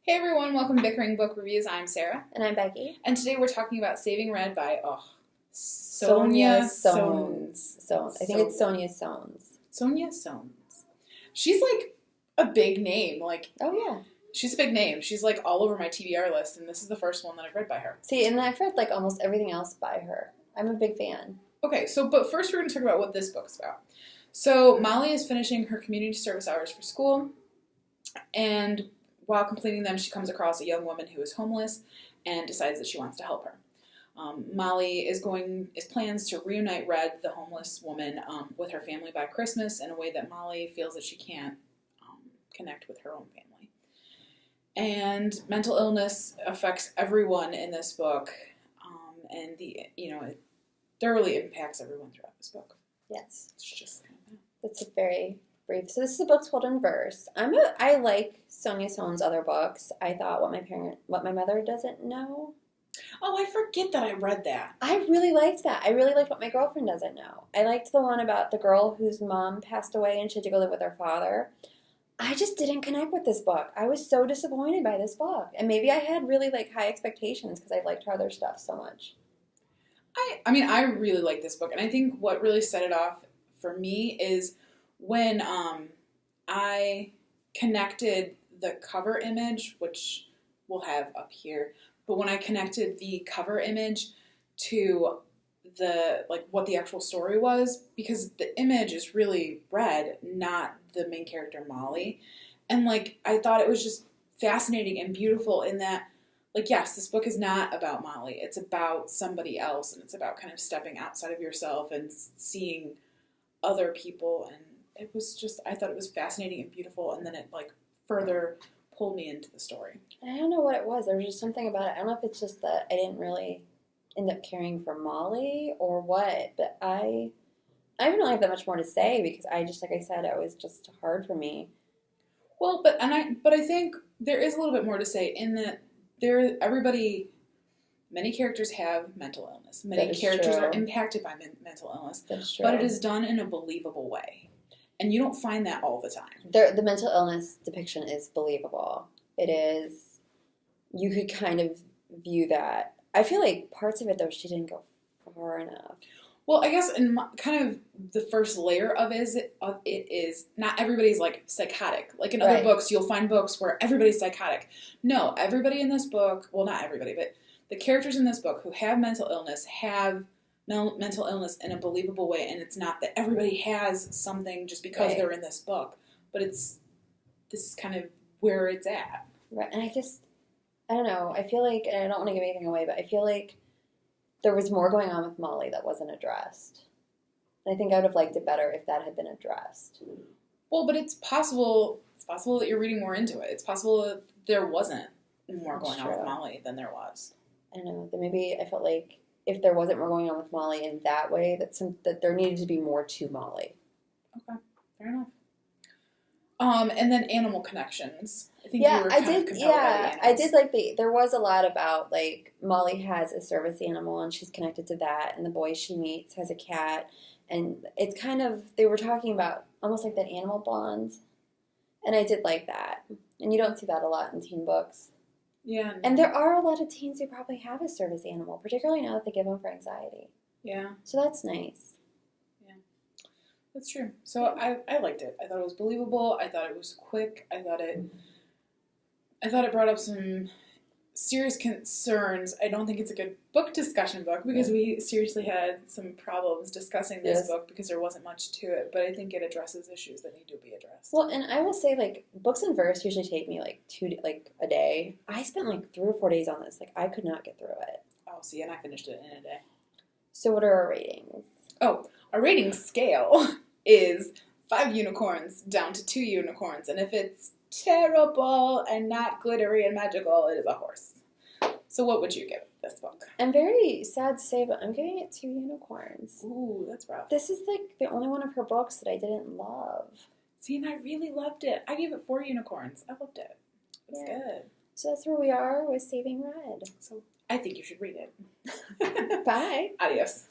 Hey everyone, welcome to Bickering Book Reviews. I'm Sarah. And I'm Becky. And today we're talking about Saving Red by, Sonya Sones. I think it's Sonya Sones. Sonya Sones. She's like a big name. Oh yeah. She's a big name. She's like all over my TBR list, and this is the first one that I've read by her. See, and I've read like almost everything else by her. I'm a big fan. Okay, but first we're going to talk about what this book's about. So Molly is finishing her community service hours for school, and while completing them, she comes across a young woman who is homeless and decides that she wants to help her. Molly is plans to reunite Red, the homeless woman, with her family by Christmas in a way that Molly feels that she can't connect with her own family. And mental illness affects everyone in this book, and it thoroughly impacts everyone throughout this book. Yes, it's just kind of that's a very brief. So this is a book told in verse. I like Sonya Sones' other books. I thought What My Mother Doesn't Know. Oh, I forget that I read that. I really liked that. I really liked What My Girlfriend Doesn't Know. I liked the one about the girl whose mom passed away and she had to go live with her father. I just didn't connect with this book. I was so disappointed by this book. And maybe I had really high expectations because I've liked her other stuff so much. I really like this book. And I think what really set it off for me is when I connected the cover image, which we'll have up here, but when I connected the cover image to the what the actual story was, because the image is really Red, not the main character Molly, and I thought it was just fascinating and beautiful in that, yes, this book is not about Molly, it's about somebody else, and it's about kind of stepping outside of yourself and seeing other people, and it was just, I thought it was fascinating and beautiful, and then it further pulled me into the story. I don't know what it was. There was just something about it. I don't know if it's just that I didn't really end up caring for Molly or what, but I don't really have that much more to say because I just, like I said, it was just hard for me. Well, but I think there is a little bit more to say in that many characters have mental illness. Many characters are impacted by mental illness. That's true. But it is done in a believable way. And you don't find that all the time. The mental illness depiction is believable. It is. You could kind of view that. I feel like parts of it, though, she didn't go far enough. Well, I guess in kind of the first layer of it is not everybody's psychotic. In other books, you'll find books where everybody's psychotic. No, everybody in this book, well, not everybody, but the characters in this book who have mental illness have mental illness in a believable way, and it's not that everybody has something just because they're in this book, but this is kind of where it's at. Right, and I don't know, I feel like, and I don't want to give anything away, but I feel like there was more going on with Molly that wasn't addressed. And I think I would have liked it better if that had been addressed. Well, but it's possible that you're reading more into it. It's possible that there wasn't more going on with Molly than there was. I don't know, that maybe I felt like if there wasn't more going on with Molly in that way, that there needed to be more to Molly. Okay, fair enough. And then animal connections. I think yeah, you were I kind did. of compelled by the Yeah, animals. I did like there was a lot about Molly has a service animal and she's connected to that, and the boy she meets has a cat, and it's kind of, they were talking about almost like that animal bonds, and I did like that, and you don't see that a lot in teen books. Yeah. And there are a lot of teens who probably have a service animal, particularly now that they give them for anxiety. Yeah. So that's nice. Yeah. That's true. So I liked it. I thought it was believable. I thought it was quick. I thought it brought up some serious concerns. I don't think it's a good book discussion book because we seriously had some problems discussing this book because there wasn't much to it, but I think it addresses issues that need to be addressed. Well, and I will say, books in verse usually take me a day. I spent 3 or 4 days on this. I could not get through it. Oh, see, and I finished it in a day. So what are our ratings? Oh, our rating scale is 5 unicorns down to 2 unicorns, and if it's terrible and not glittery and magical, it is a horse. So what would you give this book? I'm very sad to say, but I'm giving it 2 unicorns. Ooh, that's rough. This is the only one of her books that I didn't love. See, and I really loved it. I gave it 4 unicorns. I loved it. It was good. So that's where we are with Saving Red. So I think you should read it. Bye. Adios.